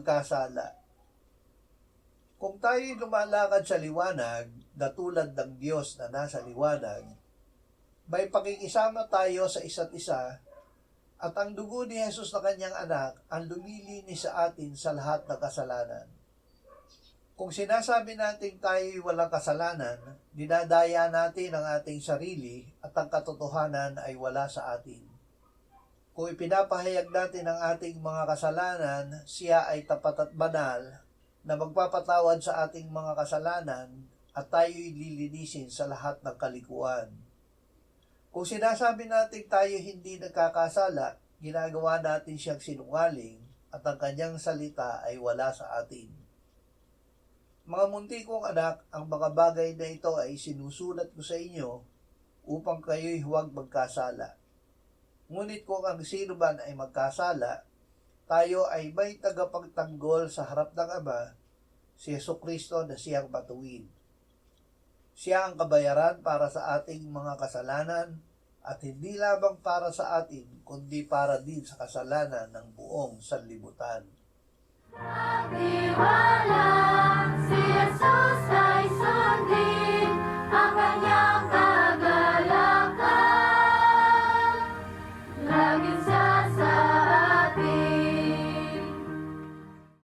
magkasala. Kung tayo'y lumalakad sa liwanag na tulad ng Diyos na nasa liwanag, may pakikisama tayo sa isa't isa at ang dugo ni Jesus na kanyang anak ang lumilinis sa atin sa lahat ng kasalanan. Kung sinasabi natin tayo'y walang kasalanan, dinadaya natin ang ating sarili at ang katotohanan ay wala sa atin. Kung ipinapahayag natin ang ating mga kasalanan, siya ay tapat at banal na magpapatawad sa ating mga kasalanan at tayo'y lilinisin sa lahat ng kalikuan. Kung sinasabi natin tayo hindi nagkakasala, ginagawa natin siyang sinungaling at ang kanyang salita ay wala sa atin. Mga munti kong anak, ang mga bagay na ito ay sinusulat ko sa inyo upang kayo'y huwag magkasala. Ngunit kung ang sino man ay magkasala, tayo ay may tagapagtanggol sa harap ng Ama, si Jesucristo na siyang matuwid. Siya ang kabayaran para sa ating mga kasalanan at hindi lamang para sa atin, kundi para din sa kasalanan ng buong sanlibutan.